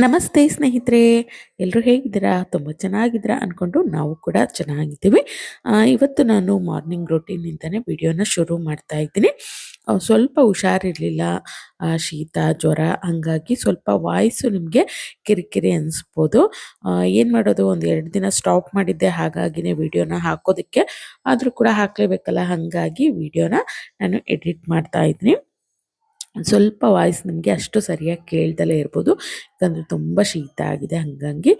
ನಮಸ್ತೆ ಸ್ನೇಹಿತರೆ, ಎಲ್ಲರೂ ಹೇಗಿದ್ದೀರಾ? ತುಂಬ ಚೆನ್ನಾಗಿದ್ದೀರಾ ಅಂದ್ಕೊಂಡು ನಾವು ಕೂಡ ಚೆನ್ನಾಗಿದ್ದೀವಿ. ಇವತ್ತು ನಾನು ಮಾರ್ನಿಂಗ್ ರೂಟೀನಿಂದನೇ ವಿಡಿಯೋನ ಶುರು ಮಾಡ್ತಾ ಇದ್ದೀನಿ. ಸ್ವಲ್ಪ ಹುಷಾರಿರಲಿಲ್ಲ, ಶೀತ, ಜ್ವರ, ಹಂಗಾಗಿ ಸ್ವಲ್ಪ ವಾಯ್ಸು ನಿಮಗೆ ಕಿರಿಕಿರಿ ಅನಿಸ್ಬೋದು. ಏನು ಮಾಡೋದು, ಒಂದು 2 ದಿನ ಸ್ಟಾಪ್ ಮಾಡಿದ್ದೆ, ಹಾಗಾಗಿನೇ ವಿಡಿಯೋನ ಹಾಕೋದಕ್ಕೆ ಆದರೂ ಕೂಡ ಹಾಕಲೇಬೇಕಲ್ಲ, ಹಾಗಾಗಿ ವಿಡಿಯೋನ ನಾನು ಎಡಿಟ್ ಮಾಡ್ತಾ ಇದ್ದೀನಿ. ಸ್ವಲ್ಪ ವಾಯ್ಸ್ ನಿಮಗೆ ಅಷ್ಟು ಸರಿಯಾಗಿ ಕೇಳ್ದಲೇ ಇರ್ಬೋದು, ಯಾಕಂದರೆ ತುಂಬ ಶೀತ ಆಗಿದೆ ಹಾಗಾಗಿ.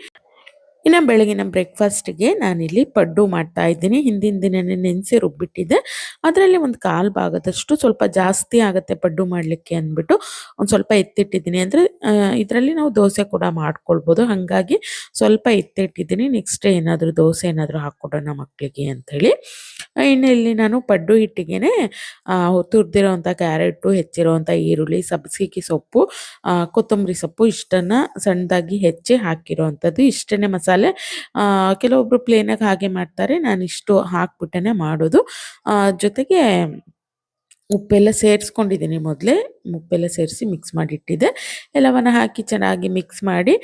ಇನ್ನು ಬೆಳಗಿನ ಬ್ರೇಕ್ಫಾಸ್ಟಿಗೆ ನಾನಿಲ್ಲಿ ಪಡ್ಡು ಮಾಡ್ತಾ ಇದ್ದೀನಿ. ಹಿಂದಿನ ದಿನನೇ ನೆನೆಸಿ ರುಬ್ಬಿಟ್ಟಿದ್ದೆ. ಅದರಲ್ಲಿ ಒಂದು ಕಾಲು ಭಾಗದಷ್ಟು ಸ್ವಲ್ಪ ಜಾಸ್ತಿ ಆಗುತ್ತೆ ಪಡ್ಡು ಮಾಡಲಿಕ್ಕೆ ಅಂದ್ಬಿಟ್ಟು ಒಂದು ಸ್ವಲ್ಪ ಎತ್ತಿಟ್ಟಿದ್ದೀನಿ. ಅಂದರೆ ಇದರಲ್ಲಿ ನಾವು ದೋಸೆ ಕೂಡ ಮಾಡ್ಕೊಳ್ಬೋದು, ಹಾಗಾಗಿ ಸ್ವಲ್ಪ ಎತ್ತಿಟ್ಟಿದ್ದೀನಿ. ನೆಕ್ಸ್ಟ್ ಡೇ ಏನಾದರೂ ದೋಸೆ ಏನಾದರೂ ಹಾಕ್ಕೊಡೋಣ ಮಕ್ಕಳಿಗೆ ಅಂಥೇಳಿ. ಇನ್ನು ಇಲ್ಲಿ ನಾನು ಪಡ್ಡು ಹಿಟ್ಟಿಗೆನೆ ತುರಿದಿರೋವಂಥ ಕ್ಯಾರೆಟು, ಹೆಚ್ಚಿರೋವಂಥ ಈರುಳ್ಳಿ, ಸಬ್ಬಸಿಗೆ ಸೊಪ್ಪು, ಕೊತ್ತಂಬರಿ ಸೊಪ್ಪು ಇಷ್ಟನ್ನು ಸಣ್ಣದಾಗಿ ಹೆಚ್ಚಿ ಹಾಕಿರೋವಂಥದ್ದು. ಇಷ್ಟೇ ಮಸಾಲೆ. ಕೆಲವೊಬ್ಬರು ಪ್ಲೇನಾಗಿ ಹಾಗೆ ಮಾಡ್ತಾರೆ, ನಾನು ಇಷ್ಟು ಹಾಕ್ಬಿಟ್ಟೇ ಮಾಡೋದು. ಜೊತೆಗೆ ಉಪ್ಪೆಲ್ಲ ಸೇರಿಸ್ಕೊಂಡಿದ್ದೀನಿ. ಮೊದಲೇ ಉಪ್ಪೆಲ್ಲ ಸೇರಿಸಿ ಮಿಕ್ಸ್ ಮಾಡಿಟ್ಟಿದ್ದೆ. ಎಲ್ಲವನ್ನು ಹಾಕಿ ಚೆನ್ನಾಗಿ ಮಿಕ್ಸ್ ಮಾಡಿ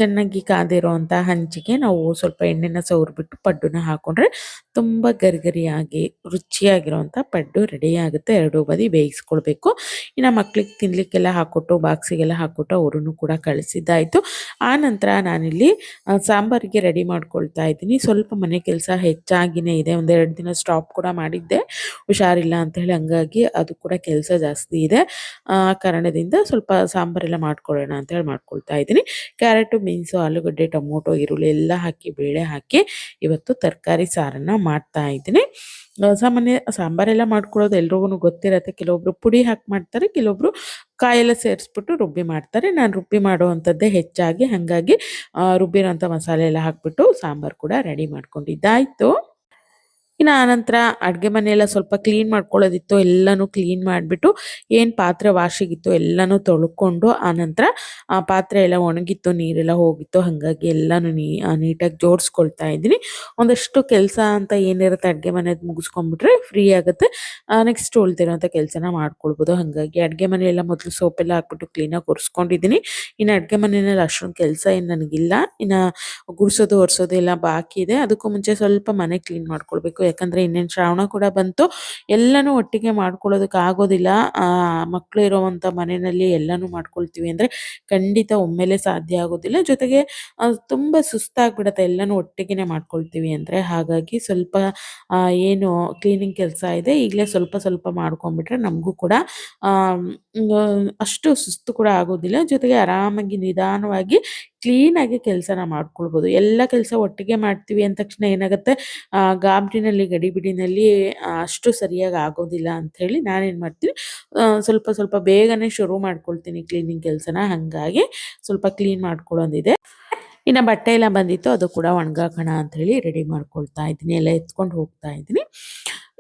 ಚೆನ್ನಾಗಿ ಕಾದಿರೋವಂಥ ಹಂಚಿಗೆ ನಾವು ಸ್ವಲ್ಪ ಎಣ್ಣೆನ ಸವರ್ಬಿಟ್ಟು ಪಡ್ಡುನ ಹಾಕ್ಕೊಂಡ್ರೆ ತುಂಬ ಗರಿಗರಿಯಾಗಿ ರುಚಿಯಾಗಿರೋವಂಥ ಪಡ್ಡು ರೆಡಿ ಆಗುತ್ತೆ. ಎರಡೂ ಬದಿ ಬೇಯಿಸ್ಕೊಳ್ಬೇಕು. ಇನ್ನು ಮಕ್ಳಿಗೆ ತಿನ್ನಲಿಕ್ಕೆಲ್ಲ ಹಾಕ್ಕೊಟ್ಟು, ಬಾಕ್ಸಿಗೆಲ್ಲ ಹಾಕ್ಕೊಟ್ಟು ಅವರನ್ನು ಕೂಡ ಕಳಿಸಿದ್ದಾಯಿತು. ಆನಂತರ ನಾನಿಲ್ಲಿ ಸಾಂಬಾರಿಗೆ ರೆಡಿ ಮಾಡ್ಕೊಳ್ತಾ ಇದ್ದೀನಿ. ಸ್ವಲ್ಪ ಮನೆ ಕೆಲಸ ಹೆಚ್ಚಾಗಿಯೇ ಇದೆ. ಒಂದೆರಡು ದಿನ ಸ್ಟಾಪ್ ಕೂಡ ಮಾಡಿದ್ದೆ, ಹುಷಾರಿಲ್ಲ ಅಂತ ಹೇಳಿ. ಹಂಗಾಗಿ ಅದು ಕೂಡ ಕೆಲಸ ಜಾಸ್ತಿ ಇದೆ. ಕಾರಣದಿಂದ ಸ್ವಲ್ಪ ಸಾಂಬಾರೆಲ್ಲ ಮಾಡ್ಕೊಳ್ಳೋಣ ಅಂತ ಹೇಳಿ ಮಾಡ್ಕೊಳ್ತಾ ಇದ್ದೀನಿ. ಕ್ಯಾರೆಟು, ಬೀನ್ಸು, ಆಲೂಗಡ್ಡೆ, ಟೊಮೊಟೊ, ಈರುಳ್ಳಿ ಎಲ್ಲ ಹಾಕಿ ಬೇಳೆ ಹಾಕಿ ಇವತ್ತು ತರಕಾರಿ ಸಾರನ್ನು ಮಾಡ್ತಾ ಇದ್ದೀನಿ. ಸಾಮಾನ್ಯ ಸಾಂಬಾರೆಲ್ಲ ಮಾಡ್ಕೊಳ್ಳೋದು ಎಲ್ರಿಗೂ ಗೊತ್ತಿರತ್ತೆ. ಕೆಲವೊಬ್ರು ಪುಡಿ ಹಾಕಿ ಮಾಡ್ತಾರೆ, ಕೆಲವೊಬ್ರು ಕಾಯೆಲ್ಲ ಸೇರಿಸ್ಬಿಟ್ಟು ರುಬ್ಬಿ ಮಾಡ್ತಾರೆ. ನಾನು ರುಬ್ಬಿ ಮಾಡುವಂಥದ್ದೇ ಹೆಚ್ಚಾಗಿ, ಹಾಗಾಗಿ ರುಬ್ಬಿರೋಂಥ ಮಸಾಲೆ ಎಲ್ಲ ಹಾಕ್ಬಿಟ್ಟು ಸಾಂಬಾರು ಕೂಡ ರೆಡಿ ಮಾಡ್ಕೊಂಡಿದ್ದಾಯಿತು. ಇನ್ನು ಆನಂತರ ಅಡುಗೆ ಮನೆಯೆಲ್ಲ ಸ್ವಲ್ಪ ಕ್ಲೀನ್ ಮಾಡ್ಕೊಳ್ಳೋದಿತ್ತು. ಎಲ್ಲನೂ ಕ್ಲೀನ್ ಮಾಡಿಬಿಟ್ಟು ಏನು ಪಾತ್ರೆ ವಾಶಿಗಿತ್ತು ಎಲ್ಲನೂ ತೊಳ್ಕೊಂಡು, ಆನಂತರ ಪಾತ್ರೆ ಎಲ್ಲ ಒಣಗಿತ್ತು, ನೀರೆಲ್ಲ ಹೋಗಿತ್ತು, ಹಾಗಾಗಿ ಎಲ್ಲನೂ ನೀಟಾಗಿ ಜೋಡಿಸ್ಕೊಳ್ತಾ ಇದ್ದೀನಿ. ಒಂದಷ್ಟು ಕೆಲಸ ಅಂತ ಏನಿರುತ್ತೆ ಅಡುಗೆ ಮನೆಯದು ಮುಗಿಸ್ಕೊಂಡ್ಬಿಟ್ರೆ ಫ್ರೀ ಆಗುತ್ತೆ. ನೆಕ್ಸ್ಟ್ ಉಳಿದಿರೋಂಥ ಕೆಲಸನ ಮಾಡ್ಕೊಳ್ಬೋದು. ಹಾಗಾಗಿ ಅಡುಗೆ ಮನೆಯೆಲ್ಲ ಮೊದಲು ಸೋಪೆಲ್ಲ ಹಾಕ್ಬಿಟ್ಟು ಕ್ಲೀನಾಗಿ ಒರೆಸ್ಕೊಂಡಿದ್ದೀನಿ. ಇನ್ನು ಅಡುಗೆ ಮನೆಯಲ್ಲಿ ಅಷ್ಟೊಂದು ಕೆಲಸ ಏನು ನನಗಿಲ್ಲ. ಇನ್ನು ಗುಡಿಸೋದು ಒರೆಸೋದು ಎಲ್ಲ ಬಾಕಿ ಇದೆ. ಅದಕ್ಕೂ ಮುಂಚೆ ಸ್ವಲ್ಪ ಮನೆ ಕ್ಲೀನ್ ಮಾಡ್ಕೊಳ್ಬೇಕು, ಯಾಕಂದರೆ ಇನ್ನೇನು ಶ್ರಾವಣ ಕೂಡ ಬಂತು. ಎಲ್ಲನೂ ಒಟ್ಟಿಗೆ ಮಾಡ್ಕೊಳ್ಳೋದಕ್ಕೆ ಆಗೋದಿಲ್ಲ. ಮಕ್ಕಳು ಇರೋವಂಥ ಮನೆಯಲ್ಲಿ ಎಲ್ಲನೂ ಮಾಡ್ಕೊಳ್ತೀವಿ ಅಂದರೆ ಖಂಡಿತ ಒಮ್ಮೆಲೇ ಸಾಧ್ಯ ಆಗೋದಿಲ್ಲ. ಜೊತೆಗೆ ತುಂಬ ಸುಸ್ತಾಗ್ಬಿಡುತ್ತೆ ಎಲ್ಲನೂ ಒಟ್ಟಿಗೆ ಮಾಡ್ಕೊಳ್ತೀವಿ ಅಂದರೆ. ಹಾಗಾಗಿ ಸ್ವಲ್ಪ ಏನು ಕ್ಲೀನಿಂಗ್ ಕೆಲಸ ಇದೆ ಈಗಲೇ ಸ್ವಲ್ಪ ಸ್ವಲ್ಪ ಮಾಡ್ಕೊಂಡ್ಬಿಟ್ರೆ ನಮಗೂ ಕೂಡ ಅಷ್ಟು ಸುಸ್ತು ಕೂಡ ಆಗೋದಿಲ್ಲ. ಜೊತೆಗೆ ಆರಾಮಾಗಿ ನಿಧಾನವಾಗಿ ಕ್ಲೀನಾಗಿ ಕೆಲಸನ ಮಾಡ್ಕೊಳ್ಬೋದು. ಎಲ್ಲ ಕೆಲಸ ಒಟ್ಟಿಗೆ ಮಾಡ್ತೀವಿ ಅಂದ ತಕ್ಷಣ ಏನಾಗುತ್ತೆ, ಗಾಬರಿನಲ್ಲಿ ಗಡಿಬಿಡಿನಲ್ಲಿ ಅಷ್ಟು ಸರಿಯಾಗಿ ಆಗೋದಿಲ್ಲ ಅಂಥೇಳಿ ನಾನೇನು ಮಾಡ್ತೀನಿ, ಸ್ವಲ್ಪ ಸ್ವಲ್ಪ ಬೇಗನೆ ಶುರು ಮಾಡ್ಕೊಳ್ತೀನಿ ಕ್ಲೀನಿಂಗ್ ಕೆಲಸನ. ಹಾಗಾಗಿ ಸ್ವಲ್ಪ ಕ್ಲೀನ್ ಮಾಡ್ಕೊಳ್ಳೋದಿದೆ. ಇನ್ನು ಬಟ್ಟೆ ಎಲ್ಲ ಬಂದಿತ್ತು, ಅದು ಕೂಡ ಒಣಗಾಕೋಣ ಅಂಥೇಳಿ ರೆಡಿ ಮಾಡ್ಕೊಳ್ತಾ ಇದ್ದೀನಿ. ಎಲ್ಲ ಎತ್ಕೊಂಡು ಹೋಗ್ತಾ ಇದ್ದೀನಿ.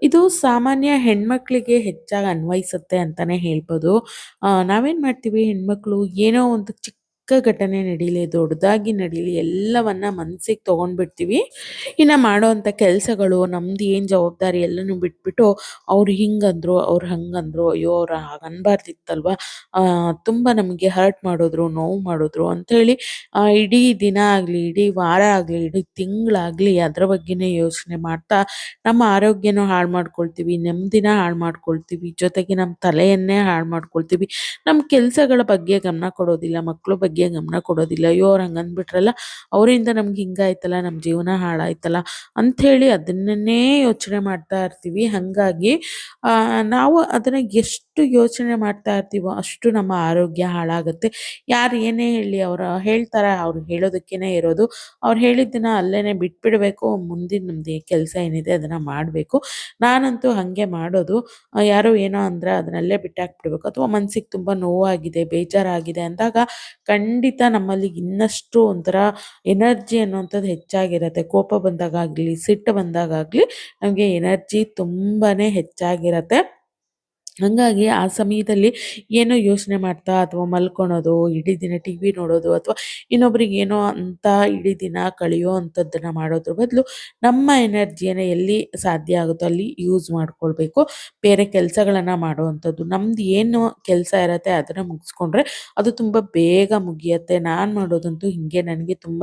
ಇದು ಸಾಮಾನ್ಯ ಹೆಣ್ಮಕ್ಳಿಗೆ ಹೆಚ್ಚಾಗಿ ಅನ್ವಯಿಸುತ್ತೆ ಅಂತಲೇ ಹೇಳ್ಬೋದು. ನಾವೇನು ಮಾಡ್ತೀವಿ ಹೆಣ್ಮಕ್ಳು, ಏನೋ ಒಂದು ಚಿಕ್ಕ ಘಟನೆ ನಡೀಲಿ, ದೊಡ್ಡದಾಗಿ ನಡೀಲಿ, ಎಲ್ಲವನ್ನ ಮನಸ್ಸಿಗೆ ತೊಗೊಂಡ್ಬಿಡ್ತೀವಿ. ಇನ್ನು ಮಾಡೋವಂಥ ಕೆಲಸಗಳು ನಮ್ದು ಏನು ಜವಾಬ್ದಾರಿ ಎಲ್ಲನೂ ಬಿಟ್ಬಿಟ್ಟು ಅವ್ರು ಹಿಂಗಂದ್ರು, ಅವ್ರು ಹಂಗಂದ್ರು, ಅಯ್ಯೋ ಅವ್ರು ಹಾಗೆ ಅನ್ಬಾರ್ದಿತ್ತಲ್ವ, ತುಂಬ ನಮಗೆ ಹರ್ಟ್ ಮಾಡಿದ್ರು, ನೋವು ಮಾಡಿದ್ರು ಅಂಥೇಳಿ ಇಡೀ ದಿನ ಆಗಲಿ, ಇಡೀ ವಾರ ಆಗಲಿ, ಇಡೀ ತಿಂಗಳಾಗಲಿ ಅದರ ಬಗ್ಗೆನೇ ಯೋಚನೆ ಮಾಡ್ತಾ ನಮ್ಮ ಆರೋಗ್ಯನೂ ಹಾಳು ಮಾಡ್ಕೊಳ್ತೀವಿ, ನೆಮ್ಮದಿನ ಹಾಳು ಮಾಡ್ಕೊಳ್ತೀವಿ, ಜೊತೆಗೆ ನಮ್ಮ ತಲೆಯನ್ನೇ ಹಾಳು ಮಾಡ್ಕೊಳ್ತೀವಿ. ನಮ್ಮ ಕೆಲಸಗಳ ಬಗ್ಗೆ ಗಮನ ಕೊಡೋದಿಲ್ಲ, ಮಕ್ಕಳ ಬಗ್ಗೆ ಗಮನ ಕೊಡೋದಿಲ್ಲ. ಅಯ್ಯೋ ಅವ್ರು ಹಂಗೆ ಅಂದ್ಬಿಟ್ರಲ್ಲ, ಅವರಿಂದ ನಮ್ಗೆ ಹಿಂಗಾಯ್ತಲ್ಲ, ನಮ್ಮ ಜೀವನ ಹಾಳಾಯ್ತಲ್ಲ ಅಂಥೇಳಿ ಅದನ್ನೇ ಯೋಚನೆ ಮಾಡ್ತಾ ಇರ್ತೀವಿ. ಹಾಗಾಗಿ ನಾವು ಅದನ್ನು ಎಷ್ಟು ಯೋಚನೆ ಮಾಡ್ತಾ ಇರ್ತೀವೋ ಅಷ್ಟು ನಮ್ಮ ಆರೋಗ್ಯ ಹಾಳಾಗುತ್ತೆ. ಯಾರು ಏನೇ ಹೇಳಿ, ಅವ್ರು ಹೇಳ್ತಾರೆ, ಅವ್ರು ಹೇಳೋದಕ್ಕೇ ಇರೋದು. ಅವ್ರು ಹೇಳಿದ್ದನ್ನ ಅಲ್ಲೇ ಬಿಟ್ಬಿಡಬೇಕು, ಮುಂದಿನ ನಮ್ಮದು ಕೆಲಸ ಏನಿದೆ ಅದನ್ನು ಮಾಡಬೇಕು. ನಾನಂತೂ ಹಾಗೆ ಮಾಡೋದು. ಯಾರೋ ಏನೋ ಅಂದರೆ ಅದನ್ನಲ್ಲೇ ಬಿಟ್ಟಾಕ್ಬಿಡ್ಬೇಕು. ಅಥವಾ ಮನಸ್ಸಿಗೆ ತುಂಬ ನೋವಾಗಿದೆ, ಬೇಜಾರಾಗಿದೆ ಅಂದಾಗ ಖಂಡಿತ ನಮ್ಮಲ್ಲಿ ಇನ್ನಷ್ಟು ಒಂಥರ ಎನರ್ಜಿ ಅನ್ನುವಂಥದ್ದು ಹೆಚ್ಚಾಗಿರುತ್ತೆ. ಕೋಪ ಬಂದಾಗಲಿ, ಸಿಟ್ಟು ಬಂದಾಗಲಿ ನಮಗೆ ಎನರ್ಜಿ ತುಂಬಾ ಹೆಚ್ಚಾಗಿರುತ್ತೆ. ಹಂಗಾಗಿ ಆ ಸಮಯದಲ್ಲಿ ಏನೋ ಯೋಚನೆ ಮಾಡ್ತಾ ಅಥವಾ ಮಲ್ಕೊಳೋದು, ಇಡೀ ದಿನ ಟಿವಿ ನೋಡೋದು ಅಥವಾ ಇನ್ನೊಬ್ರಿಗೆ ಏನೋ ಅಂತ ಇಡೀ ದಿನ ಕಳೆಯೋ ಅಂಥದ್ದನ್ನ ಮಾಡೋದ್ರ ಬದಲು ನಮ್ಮ ಎನರ್ಜಿಯನ್ನ ಎಲ್ಲಿ ಸಾಧ್ಯ ಆಗುತ್ತೋ ಅಲ್ಲಿ ಯೂಸ್ ಮಾಡ್ಕೊಳ್ಬೇಕು. ಬೇರೆ ಕೆಲಸಗಳನ್ನ ಮಾಡುವಂಥದ್ದು. ನಮ್ದು ಏನು ಕೆಲಸ ಇರತ್ತೆ ಅದನ್ನ ಮುಗಿಸ್ಕೊಂಡ್ರೆ ಅದು ತುಂಬ ಬೇಗ ಮುಗಿಯತ್ತೆ. ನಾನು ಮಾಡೋದಂತೂ ಹಿಂಗೆ. ನನಗೆ ತುಂಬ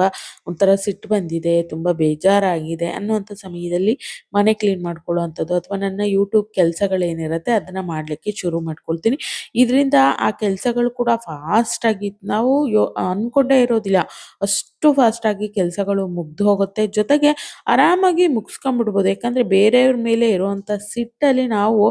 ಒಂಥರ ಸಿಟ್ಟು ಬಂದಿದೆ, ತುಂಬ ಬೇಜಾರಾಗಿದೆ ಅನ್ನುವಂಥ ಸಮಯದಲ್ಲಿ ಮನೆ ಕ್ಲೀನ್ ಮಾಡ್ಕೊಳ್ಳೋ ಅಂಥದ್ದು ಅಥವಾ ನನ್ನ ಯೂಟ್ಯೂಬ್ ಕೆಲಸಗಳೇನಿರತ್ತೆ ಅದನ್ನ ಮಾಡಲಿಕ್ಕೆ ಶುರು ಮಾಡ್ಕೊಳ್ತೀನಿ. ಇದರಿಂದ ಆ ಕೆಲಸಗಳು ಕೂಡ ಫಾಸ್ಟಾಗಿ ನಾವು ಅಂದ್ಕೊಂಡೇ ಇರೋದಿಲ್ಲ. ಅಷ್ಟು ಫಾಸ್ಟಾಗಿ ಕೆಲಸಗಳು ಮುಗ್ದು ಹೋಗುತ್ತೆ. ಜೊತೆಗೆ ಆರಾಮಾಗಿ ಮುಗಿಸ್ಕೊಂಡ್ಬಿಡ್ಬೋದು. ಯಾಕಂದರೆ ಬೇರೆಯವ್ರ ಮೇಲೆ ಇರುವಂಥ ಸಿಟ್ಟಲ್ಲಿ ನಾವು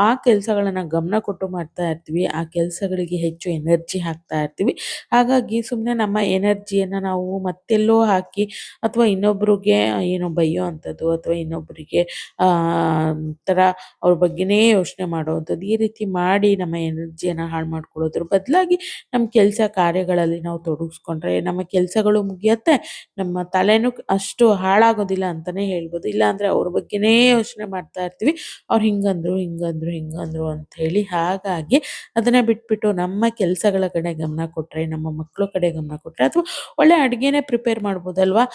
ಆ ಕೆಲಸಗಳನ್ನ ಗಮನ ಕೊಟ್ಟು ಮಾಡ್ತಾ ಇರ್ತೀವಿ. ಆ ಕೆಲಸಗಳಿಗೆ ಹೆಚ್ಚು ಎನರ್ಜಿ ಹಾಕ್ತಾ ಇರ್ತೀವಿ. ಹಾಗಾಗಿ ಸುಮ್ಮನೆ ನಮ್ಮ ಎನರ್ಜಿಯನ್ನು ನಾವು ಮತ್ತೆಲ್ಲೋ ಹಾಕಿ ಅಥವಾ ಇನ್ನೊಬ್ರಿಗೆ ಏನೋ ಬೈಯೋ ಅಂಥದ್ದು ಅಥವಾ ಇನ್ನೊಬ್ಬರಿಗೆ ಒಂಥರ ಅವ್ರ ಬಗ್ಗೆನೇ ಯೋಚನೆ ಮಾಡುವಂಥದ್ದು ಈ ರೀತಿ ಮಾಡಿ ನಮ್ಮ ಎನರ್ಜಿಯನ್ನು ಹಾಳು ಮಾಡ್ಕೊಳ್ಳೋದ್ರ ಬದಲಾಗಿ ನಮ್ಮ ಕೆಲಸ ಕಾರ್ಯಗಳಲ್ಲಿ ನಾವು ತೊಡಗಿಸ್ಕೊಂಡ್ರೆ ನಮ್ಮ ಕೆಲಸಗಳು ಮುಗಿಯತ್ತೆ. ನಮ್ಮ ತಲೆನೂ ಅಷ್ಟು ಹಾಳಾಗೋದಿಲ್ಲ ಅಂತಲೇ ಹೇಳ್ಬೋದು. ಇಲ್ಲಾಂದರೆ ಅವ್ರ ಬಗ್ಗೆನೇ ಯೋಚನೆ ಮಾಡ್ತಾ ಇರ್ತೀವಿ. ಅವ್ರು ಹಿಂಗಂದ್ರು ಹಿಂಗಂದ್ರು ಹಿಂಗಂದ್ರು ಅಂತ ಹೇಳಿ. ಹಾಗಾಗಿ ಅದನ್ನು ಬಿಟ್ಬಿಟ್ಟು ನಮ್ಮ ಕೆಲಸಗಳ ಕಡೆ ಗಮನ ಕೊಟ್ಟರೆ, ನಮ್ಮ ಮಕ್ಕಳ ಕಡೆ ಗಮನ ಕೊಟ್ಟರೆ ಅಥವಾ ಒಳ್ಳೆ ಅಡುಗೆನೇ ಪ್ರಿಪೇರ್ ಮಾಡ್ಬೋದಲ್ವಾ.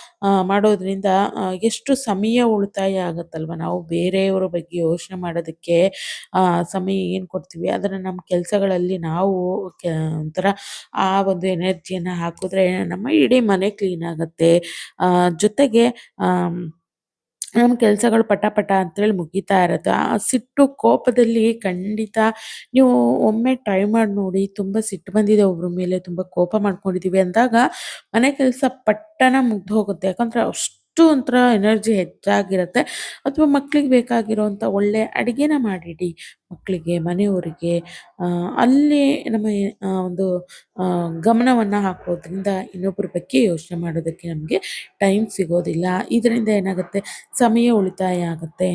ಮಾಡೋದ್ರಿಂದ ಎಷ್ಟು ಸಮಯ ಉಳಿತಾಯ ಆಗುತ್ತಲ್ವ. ನಾವು ಬೇರೆಯವರ ಬಗ್ಗೆ ಯೋಚನೆ ಮಾಡೋದಕ್ಕೆ ಸಮಯ ಏನು ಕೊಡ್ತೀವಿ ಅದನ್ನು ನಮ್ಮ ಕೆಲಸಗಳಲ್ಲಿ ನಾವು ಒಂಥರ ಆ ಒಂದು ಎನರ್ಜಿಯನ್ನು ಹಾಕಿದ್ರೆ ನಮ್ಮ ಇಡೀ ಮನೆ ಕ್ಲೀನ್ ಆಗುತ್ತೆ. ಜೊತೆಗೆ ನಮ್ಮ ಕೆಲಸಗಳು ಪಟ ಪಟ ಅಂತೇಳಿ ಮುಗೀತಾ ಇರುತ್ತೆ. ಆ ಸಿಟ್ಟು ಕೋಪದಲ್ಲಿ ಖಂಡಿತ ನೀವು ಒಮ್ಮೆ ಟ್ರೈ ಮಾಡಿ ನೋಡಿ. ತುಂಬ ಸಿಟ್ಟು ಬಂದಿದೆ ಒಬ್ಬರ ಮೇಲೆ, ತುಂಬ ಕೋಪ ಮಾಡ್ಕೊಂಡಿದ್ದೀವಿ ಅಂದಾಗ ಮನೆ ಕೆಲಸ ಪಟ್ಟನ ಮುಗ್ದು ಹೋಗುತ್ತೆ. ಯಾಕಂದರೆ ಅಷ್ಟು ಒಂಥರ ಎನರ್ಜಿ ಹೆಚ್ಚಾಗಿರುತ್ತೆ. ಅಥವಾ ಮಕ್ಳಿಗೆ ಬೇಕಾಗಿರೋಂಥ ಒಳ್ಳೆ ಅಡುಗೆನ ಮಾಡಿಡಿ ಮಕ್ಕಳಿಗೆ, ಮನೆಯವರಿಗೆ. ಅಲ್ಲಿ ನಮ್ಮ ಒಂದು ಗಮನವನ್ನು ಹಾಕೋದ್ರಿಂದ ಇನ್ನೊಬ್ಬರ ಬಗ್ಗೆ ಯೋಚನೆ ಮಾಡೋದಕ್ಕೆ ನಮಗೆ ಟೈಮ್ ಸಿಗೋದಿಲ್ಲ. ಇದರಿಂದ ಏನಾಗುತ್ತೆ, ಸಮಯ ಉಳಿತಾಯ ಆಗುತ್ತೆ.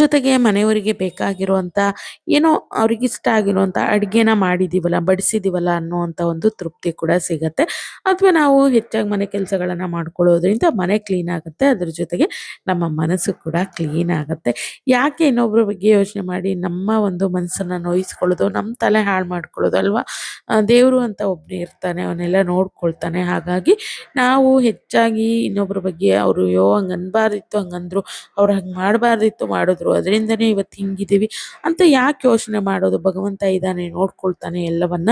ಜೊತೆಗೆ ಮನೆಯವರಿಗೆ ಬೇಕಾಗಿರುವಂಥ ಏನೋ ಅವ್ರಿಗಿಷ್ಟ ಆಗಿರುವಂಥ ಅಡುಗೆನ ಮಾಡಿದ್ದೀವಲ್ಲ, ಬಡಿಸಿದ್ದೀವಲ್ಲ ಅನ್ನುವಂಥ ಒಂದು ತೃಪ್ತಿ ಕೂಡ ಸಿಗತ್ತೆ. ಅಥವಾ ನಾವು ಹೆಚ್ಚಾಗಿ ಮನೆ ಕೆಲಸಗಳನ್ನು ಮಾಡ್ಕೊಳ್ಳೋದ್ರಿಂದ ಮನೆ ಕ್ಲೀನ್ ಆಗುತ್ತೆ. ಅದ್ರ ಜೊತೆಗೆ ನಮ್ಮ ಮನಸ್ಸು ಕೂಡ ಕ್ಲೀನ್ ಆಗುತ್ತೆ. ಯಾಕೆ ಇನ್ನೊಬ್ಬರ ಬಗ್ಗೆ ಯೋಚನೆ ಮಾಡಿ ನಮ್ಮ ಒಂದು ಮನಸ್ಸನ್ನು ನೋಯಿಸ್ಕೊಳ್ಳೋದು, ನಮ್ಮ ತಲೆ ಹಾಳು ಮಾಡ್ಕೊಳ್ಳೋದು ಅಲ್ವಾ. ದೇವರು ಅಂತ ಒಬ್ಬನೇ ಇರ್ತಾನೆ, ಅವನ್ನೆಲ್ಲ ನೋಡ್ಕೊಳ್ತಾನೆ. ಹಾಗಾಗಿ ನಾವು ಹೆಚ್ಚಾಗಿ ಇನ್ನೊಬ್ಬರ ಬಗ್ಗೆ ಅವರು ಹಂಗೆ ಅನ್ಬಾರ್ದಿತ್ತು ಹಂಗಂದ್ರು, ಅವ್ರು ಹಂಗೆ ಮಾಡಬಾರ್ದಿತ್ತು ಮಾಡಿದ್ರು, ಅದರಿಂದನೇ ಇವತ್ತು ಹಿಂಗಿದ್ದೀವಿ ಅಂತ ಯಾಕೆ ಯೋಚನೆ ಮಾಡೋದು. ಭಗವಂತ ಇದ್ದಾನೆ, ನೋಡ್ಕೊಳ್ತಾನೆ ಎಲ್ಲವನ್ನ.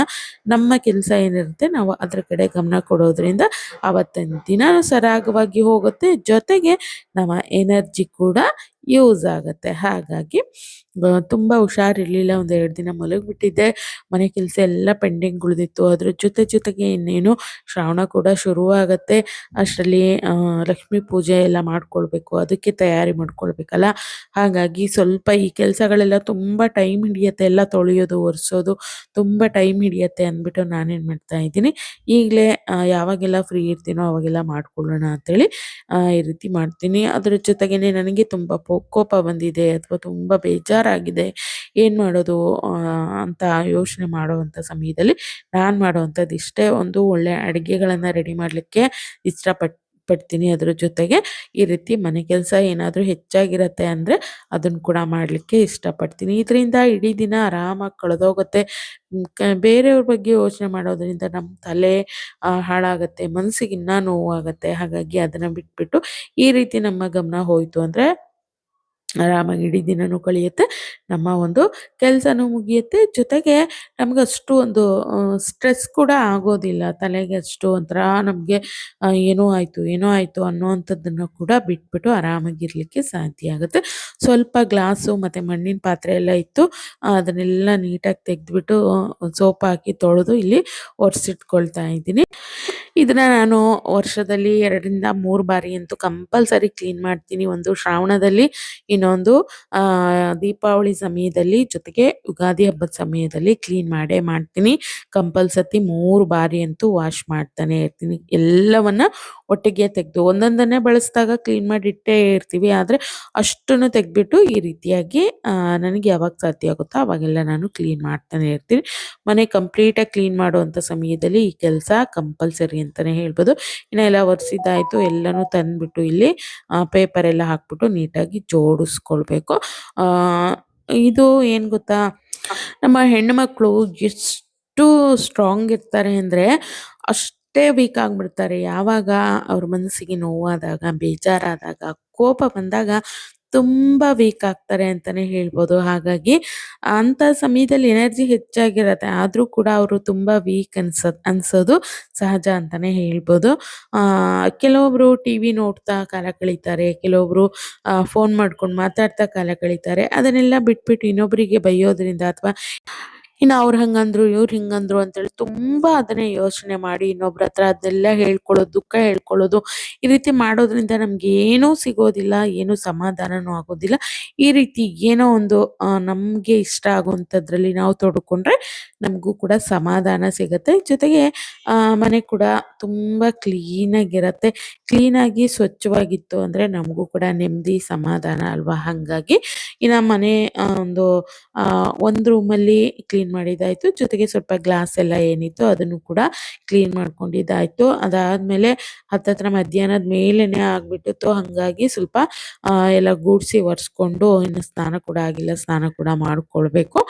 ನಮ್ಮ ಕೆಲಸ ಏನಿರುತ್ತೆ ನಾವು ಅದ್ರ ಕಡೆ ಗಮನ ಕೊಡೋದ್ರಿಂದ ಆವತ್ತಿನ ದಿನ ಸರಾಗವಾಗಿ ಹೋಗುತ್ತೆ. ಜೊತೆಗೆ ನಮ್ಮ ಎನರ್ಜಿ ಕೂಡ ಯೂಸ್ ಆಗುತ್ತೆ. ಹಾಗಾಗಿ ತುಂಬ ಹುಷಾರಿರಲಿಲ್ಲ. ಒಂದು 2 ದಿನ ಮಲಗಿಬಿಟ್ಟಿದ್ದೆ. ಮನೆ ಕೆಲಸ ಎಲ್ಲ ಪೆಂಡಿಂಗ್ ಉಳಿದಿತ್ತು. ಅದ್ರ ಜೊತೆಗೆ ಇನ್ನೇನು ಶ್ರಾವಣ ಕೂಡ ಶುರುವಾಗತ್ತೆ. ಅಷ್ಟರಲ್ಲಿ ಲಕ್ಷ್ಮೀ ಪೂಜೆ ಎಲ್ಲ ಮಾಡ್ಕೊಳ್ಬೇಕು, ಅದಕ್ಕೆ ತಯಾರಿ ಮಾಡ್ಕೊಳ್ಬೇಕಲ್ಲ. ಹಾಗಾಗಿ ಸ್ವಲ್ಪ ಈ ಕೆಲಸಗಳೆಲ್ಲ ತುಂಬ ಟೈಮ್ ಹಿಡಿಯುತ್ತೆ. ಎಲ್ಲ ತೊಳೆಯೋದು, ಒರೆಸೋದು ತುಂಬ ಟೈಮ್ ಹಿಡಿಯುತ್ತೆ ಅಂದ್ಬಿಟ್ಟು ನಾನೇನು ಮಾಡ್ತಾ ಇದ್ದೀನಿ, ಈಗಲೇ ಯಾವಾಗೆಲ್ಲ ಫ್ರೀ ಇರ್ತೀನೋ ಅವಾಗೆಲ್ಲ ಮಾಡ್ಕೊಳ್ಳೋಣ ಅಂಥೇಳಿ ಈ ರೀತಿ ಮಾಡ್ತೀನಿ. ಅದ್ರ ಜೊತೆಗೇ ನನಗೆ ತುಂಬ ಕೋಪ ಬಂದಿದೆ ಅಥವಾ ತುಂಬ ಬೇಜಾರಾಗಿದೆ, ಏನು ಮಾಡೋದು ಅಂತ ಯೋಚನೆ ಮಾಡುವಂಥ ಸಮಯದಲ್ಲಿ ನಾನು ಮಾಡುವಂಥದ್ದು ಇಷ್ಟೇ, ಒಂದು ಒಳ್ಳೆ ಅಡುಗೆಗಳನ್ನು ರೆಡಿ ಮಾಡಲಿಕ್ಕೆ ಪಡ್ತೀನಿ. ಅದ್ರ ಜೊತೆಗೆ ಈ ರೀತಿ ಮನೆ ಕೆಲಸ ಏನಾದರೂ ಹೆಚ್ಚಾಗಿರತ್ತೆ ಅಂದರೆ ಅದನ್ನು ಕೂಡ ಮಾಡಲಿಕ್ಕೆ ಇಷ್ಟಪಡ್ತೀನಿ. ಇದರಿಂದ ಇಡೀ ದಿನ ಆರಾಮಾಗಿ ಕಳೆದೋಗುತ್ತೆ. ಬೇರೆಯವ್ರ ಬಗ್ಗೆ ಯೋಚನೆ ಮಾಡೋದ್ರಿಂದ ನಮ್ಮ ತಲೆ ಹಾಳಾಗುತ್ತೆ, ಮನಸ್ಸಿಗೆ ಇನ್ನೂ ನೋವಾಗುತ್ತೆ. ಹಾಗಾಗಿ ಅದನ್ನು ಬಿಟ್ಬಿಟ್ಟು ಈ ರೀತಿ ನಮ್ಮ ಗಮನ ಹೋಯಿತು ಅಂದರೆ ಆರಾಮಾಗಿ ಇಡೀ ದಿನವೂ ಕಳೆಯುತ್ತೆ, ನಮ್ಮ ಒಂದು ಕೆಲಸನೂ ಮುಗಿಯುತ್ತೆ. ಜೊತೆಗೆ ನಮಗಷ್ಟು ಒಂದು ಸ್ಟ್ರೆಸ್ ಕೂಡ ಆಗೋದಿಲ್ಲ. ತಲೆಗೆ ಅಷ್ಟು ಒಂಥರ ನಮಗೆ ಏನೋ ಆಯಿತು ಅನ್ನೋವಂಥದ್ದನ್ನು ಕೂಡ ಬಿಟ್ಬಿಟ್ಟು ಆರಾಮಾಗಿರಲಿಕ್ಕೆ ಸಾಧ್ಯ ಆಗುತ್ತೆ. ಸ್ವಲ್ಪ ಗ್ಲಾಸು ಮತ್ತು ಮಣ್ಣಿನ ಪಾತ್ರೆ ಎಲ್ಲ ಇತ್ತು, ಅದನ್ನೆಲ್ಲ ನೀಟಾಗಿ ತೆಗೆದ್ಬಿಟ್ಟು ಸೋಪ್ ಹಾಕಿ ತೊಳೆದು ಇಲ್ಲಿ ಒರೆಸಿಟ್ಕೊಳ್ತಾ ಇದ್ದೀನಿ. ಇದನ್ನ ನಾನು ವರ್ಷದಲ್ಲಿ 2 ರಿಂದ 3 ಬಾರಿ ಅಂತೂ ಕಂಪಲ್ಸರಿ ಕ್ಲೀನ್ ಮಾಡ್ತೀನಿ. ಒಂದು ಶ್ರಾವಣದಲ್ಲಿ, ಇನ್ನೊಂದು ದೀಪಾವಳಿ ಸಮಯದಲ್ಲಿ, ಜೊತೆಗೆ ಯುಗಾದಿ ಹಬ್ಬದ ಸಮಯದಲ್ಲಿ ಕ್ಲೀನ್ ಮಾಡೇ ಮಾಡ್ತೀನಿ. ಕಂಪಲ್ಸರಿ 3 ಬಾರಿ ಅಂತೂ ವಾಶ್ ಮಾಡ್ತಾನೆ ಇರ್ತೀನಿ. ಎಲ್ಲವನ್ನ ಒಟ್ಟಿಗೆ ತೆಗೆದು ಒಂದೊಂದನ್ನೇ ಬಳಸಿದಾಗ ಕ್ಲೀನ್ ಮಾಡಿ ಇಟ್ಟೇ ಇರ್ತೀವಿ. ಆದರೆ ಅಷ್ಟನ್ನು ತೆಗೆದ್ಬಿಟ್ಟು ಈ ರೀತಿಯಾಗಿ ನನಗೆ ಯಾವಾಗ ಸಾಧ್ಯ ಆಗುತ್ತೋ ಅವಾಗೆಲ್ಲ ನಾನು ಕ್ಲೀನ್ ಮಾಡ್ತಾನೆ ಇರ್ತೀನಿ. ಮನೆ ಕಂಪ್ಲೀಟಾಗಿ ಕ್ಲೀನ್ ಮಾಡುವಂಥ ಸಮಯದಲ್ಲಿ ಈ ಕೆಲಸ ಕಂಪಲ್ಸರಿ ಅಂತಲೇ ಹೇಳ್ಬೋದು. ಇನ್ನು ಎಲ್ಲ ಒರೆಸಿದ್ದಾಯಿತು, ಎಲ್ಲನೂ ತಂದುಬಿಟ್ಟು ಇಲ್ಲಿ ಪೇಪರ್ ಎಲ್ಲ ಹಾಕ್ಬಿಟ್ಟು ನೀಟಾಗಿ ಜೋಡಿಸ್ಕೊಳ್ಬೇಕು. ಇದು ಏನು ಗೊತ್ತಾ, ನಮ್ಮ ಹೆಣ್ಣುಮಕ್ಕಳು ಎಷ್ಟು ಸ್ಟ್ರಾಂಗ್ ಇರ್ತಾರೆ ಅಂದರೆ ಅಷ್ಟೇ ವೀಕ್ ಆಗಿಬಿಡ್ತಾರೆ. ಯಾವಾಗ ಅವ್ರ ಮನಸ್ಸಿಗೆ ನೋವಾದಾಗ, ಬೇಜಾರಾದಾಗ, ಕೋಪ ಬಂದಾಗ ತುಂಬ ವೀಕ್ ಆಗ್ತಾರೆ ಅಂತಲೇ ಹೇಳ್ಬೋದು. ಹಾಗಾಗಿ ಅಂಥ ಸಮಯದಲ್ಲಿ ಎನರ್ಜಿ ಹೆಚ್ಚಾಗಿರತ್ತೆ. ಆದರೂ ಕೂಡ ಅವರು ತುಂಬ ವೀಕ್ ಅನ್ಸೋದು ಸಹಜ ಅಂತಲೇ ಹೇಳ್ಬೋದು. ಕೆಲವೊಬ್ಬರು ಟಿ ವಿ ನೋಡ್ತಾ ಕಾಲ ಕಳೀತಾರೆ. ಕೆಲವೊಬ್ಬರು ಫೋನ್ ಮಾಡ್ಕೊಂಡು ಮಾತಾಡ್ತಾ ಕಾಲ ಕಳೀತಾರೆ. ಅದನ್ನೆಲ್ಲ ಬಿಟ್ಬಿಟ್ಟು ಇನ್ನೊಬ್ಬರಿಗೆ ಬೈಯೋದ್ರಿಂದ ಅಥವಾ ಇನ್ನು ಅವ್ರು ಹಂಗಂದ್ರು, ಇವ್ರು ಹಿಂಗಂದ್ರು ಅಂತೇಳಿ ತುಂಬಾ ಅದನ್ನೇ ಯೋಚನೆ ಮಾಡಿ ಇನ್ನೊಬ್ರ ಹತ್ರ ಅದನ್ನೆಲ್ಲ ಹೇಳ್ಕೊಳ್ಳೋದು, ದುಃಖ ಹೇಳ್ಕೊಳ್ಳೋದು, ಈ ರೀತಿ ಮಾಡೋದ್ರಿಂದ ನಮ್ಗೆ ಏನೂ ಸಿಗೋದಿಲ್ಲ, ಏನೂ ಸಮಾಧಾನನೂ ಆಗೋದಿಲ್ಲ. ಈ ರೀತಿ ಏನೋ ಒಂದು ನಮ್ಗೆ ಇಷ್ಟ ಆಗುವಂಥದ್ರಲ್ಲಿ ನಾವು ತೊಡ್ಕೊಂಡ್ರೆ ನಮಗೂ ಕೂಡ ಸಮಾಧಾನ ಸಿಗತ್ತೆ. ಜೊತೆಗೆ ಮನೆ ಕೂಡ ತುಂಬಾ ಕ್ಲೀನಾಗಿರತ್ತೆ. ಕ್ಲೀನಾಗಿ ಸ್ವಚ್ಛವಾಗಿತ್ತು ಅಂದ್ರೆ ನಮಗೂ ಕೂಡ ನೆಮ್ಮದಿ, ಸಮಾಧಾನ ಅಲ್ವಾ? ಹಾಗಾಗಿ ಇನ್ನು ಮನೆ ಒಂದು ರೂಮಲ್ಲಿ ಕ್ಲೀನ್ ಮಾಡಿದ್ದಾಯ್ತು. ಜೊತೆಗೆ ಸ್ವಲ್ಪ ಗ್ಲಾಸ್ ಎಲ್ಲ ಏನಿತ್ತು ಅದನ್ನು ಕೂಡ ಕ್ಲೀನ್ ಮಾಡ್ಕೊಂಡಿದ್ದಾಯ್ತು. ಅದಾದ್ಮೇಲೆ ಹತ್ತತ್ರ ಮಧ್ಯಾಹ್ನದ ಮೇಲೇನೆ ಆಗ್ಬಿಟ್ಟಿತ್ತು. ಹಾಗಾಗಿ ಸ್ವಲ್ಪ ಎಲ್ಲ ಗೂಡಿಸಿ ಒರೆಸ್ಕೊಂಡು, ಇನ್ನು ಸ್ನಾನ ಕೂಡ ಆಗಿಲ್ಲ, ಸ್ನಾನ ಕೂಡ ಮಾಡ್ಕೊಳ್ಬೇಕು.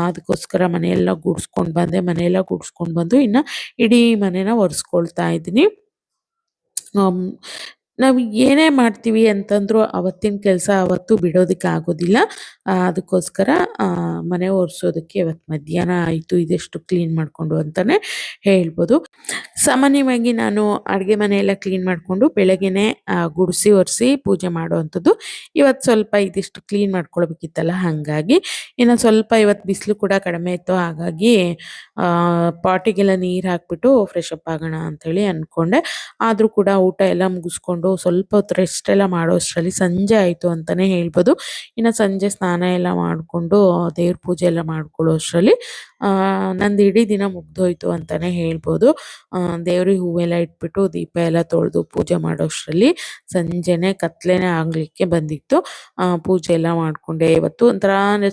ಅದಕ್ಕೋಸ್ಕರ ಮನೆಯೆಲ್ಲ ಗುಡಿಸ್ಕೊಂಡು ಬಂದೆ. ಮನೆಯೆಲ್ಲ ಗುಡಿಸ್ಕೊಂಡು ಬಂದು ಇನ್ನು ಇಡೀ ಮನೆನ ಒರೆಸ್ಕೊಳ್ತಾ ಇದ್ದೀನಿ. ನಾವು ಏನೇ ಮಾಡ್ತೀವಿ ಅಂತಂದ್ರೂ ಅವತ್ತಿನ ಕೆಲಸ ಅವತ್ತು ಬಿಡೋದಕ್ಕೆ ಆಗೋದಿಲ್ಲ. ಅದಕ್ಕೋಸ್ಕರ ಮನೆ ಒರೆಸೋದಕ್ಕೆ ಇವತ್ತು ಮಧ್ಯಾಹ್ನ ಆಯಿತು ಇದೆಷ್ಟು ಕ್ಲೀನ್ ಮಾಡಿಕೊಂಡು ಅಂತಲೇ ಹೇಳ್ಬೋದು. ಸಾಮಾನ್ಯವಾಗಿ ನಾನು ಅಡುಗೆ ಮನೆಯೆಲ್ಲ ಕ್ಲೀನ್ ಮಾಡಿಕೊಂಡು ಬೆಳಗ್ಗೆನೇ ಗುಡಿಸಿ ಒರೆಸಿ ಪೂಜೆ ಮಾಡುವಂಥದ್ದು. ಇವತ್ತು ಸ್ವಲ್ಪ ಇದಿಷ್ಟು ಕ್ಲೀನ್ ಮಾಡ್ಕೊಳ್ಬೇಕಿತ್ತಲ್ಲ, ಹಾಗಾಗಿ ಇನ್ನು ಸ್ವಲ್ಪ ಇವತ್ತು ಬಿಸಿಲು ಕೂಡ ಕಡಿಮೆ ಇತ್ತು. ಹಾಗಾಗಿ ಪಾಟಿಗೆಲ್ಲ ನೀರು ಹಾಕ್ಬಿಟ್ಟು ಫ್ರೆಶ್ ಅಪ್ ಆಗೋಣ ಅಂಥೇಳಿ ಅಂದ್ಕೊಂಡೆ. ಆದರೂ ಕೂಡ ಊಟ ಎಲ್ಲ ಮುಗಿಸ್ಕೊಂಡು ಸ್ವಲ್ಪ ಹೊತ್ತು ರೆಸ್ಟ್ ಎಲ್ಲ ಮಾಡೋ ಅಷ್ಟರಲ್ಲಿ ಸಂಜೆ ಆಯಿತು ಅಂತಲೇ ಹೇಳ್ಬೋದು. ಇನ್ನು ಸಂಜೆ ಸ್ನಾನ ಎಲ್ಲ ಮಾಡಿಕೊಂಡು ದೇವ್ರ ಪೂಜೆ ಎಲ್ಲ ಮಾಡ್ಕೊಳ್ಳೋ ಅಷ್ಟರಲ್ಲಿ ನಂದು ಇಡೀ ದಿನ ಮುಗ್ದೋಯ್ತು ಅಂತಲೇ ಹೇಳ್ಬೋದು. ದೇವ್ರಿಗೆ ಹೂವೆಲ್ಲ ಇಟ್ಬಿಟ್ಟು ದೀಪ ಎಲ್ಲ ತೊಳೆದು ಪೂಜೆ ಮಾಡೋ ಅಷ್ಟರಲ್ಲಿ ಸಂಜೆನೇ ಕತ್ಲೆನೇ ಆಗಲಿಕ್ಕೆ ಬಂದಿತ್ತು. ಪೂಜೆ ಎಲ್ಲ ಮಾಡಿಕೊಂಡೆ. ಇವತ್ತು ಒಂಥರ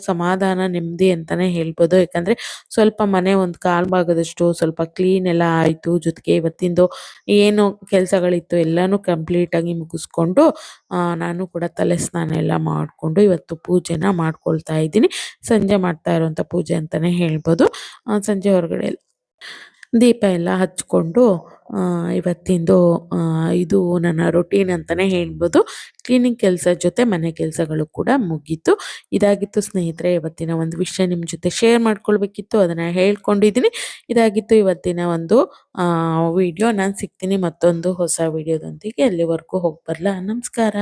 ಸಮಾಧಾನ, ನೆಮ್ಮದಿ ಅಂತಲೇ ಹೇಳ್ಬೋದು. ಯಾಕಂದರೆ ಸ್ವಲ್ಪ ಮನೆ ಒಂದು ಕಾಲು ಭಾಗದಷ್ಟು ಸ್ವಲ್ಪ ಕ್ಲೀನ್ ಎಲ್ಲ ಆಯಿತು. ಜೊತೆಗೆ ಇವತ್ತಿಂದು ಏನು ಕೆಲಸಗಳಿತ್ತು ಎಲ್ಲನೂ ಕಂಪ್ಲೀಟಾಗಿ ಮುಗಿಸ್ಕೊಂಡು ನಾನು ಕೂಡ ತಲೆ ಸ್ನಾನ ಎಲ್ಲ ಮಾಡಿಕೊಂಡು ಇವತ್ತು ಪೂಜೆನ ಮಾಡ್ಕೊಳ್ತಾ ಇದ್ದೀನಿ. ಸಂಜೆ ಮಾಡ್ತಾ ಇರೋವಂಥ ಪೂಜೆ ಅಂತಲೇ ಹೇಳ್ಬೋದು. ಸಂಜೆ ಹೊರಗಡೆ ದೀಪ ಎಲ್ಲ ಹಚ್ಕೊಂಡು ಇವತ್ತಿಂದು ಇದು ನನ್ನ ರೊಟೀನ್ ಅಂತಲೇ ಹೇಳ್ಬೋದು. ಕ್ಲೀನಿಂಗ್ ಕೆಲಸ ಜೊತೆ ಮನೆ ಕೆಲಸಗಳು ಕೂಡ ಮುಗೀತು. ಇದಾಗಿತ್ತು ಸ್ನೇಹಿತರೆ ಇವತ್ತಿನ ಒಂದು ವಿಷಯ ನಿಮ್ಮ ಜೊತೆ ಶೇರ್ ಮಾಡ್ಕೊಳ್ಬೇಕಿತ್ತು, ಅದನ್ನು ಹೇಳ್ಕೊಂಡಿದ್ದೀನಿ. ಇದಾಗಿತ್ತು ಇವತ್ತಿನ ಒಂದು ವಿಡಿಯೋ. ನಾನು ಸಿಗ್ತೀನಿ ಮತ್ತೊಂದು ಹೊಸ ವಿಡಿಯೋದೊಂದಿಗೆ. ಅಲ್ಲಿವರೆಗೂ ಹೋಗಿ ಬರಲಾ? ನಮಸ್ಕಾರ.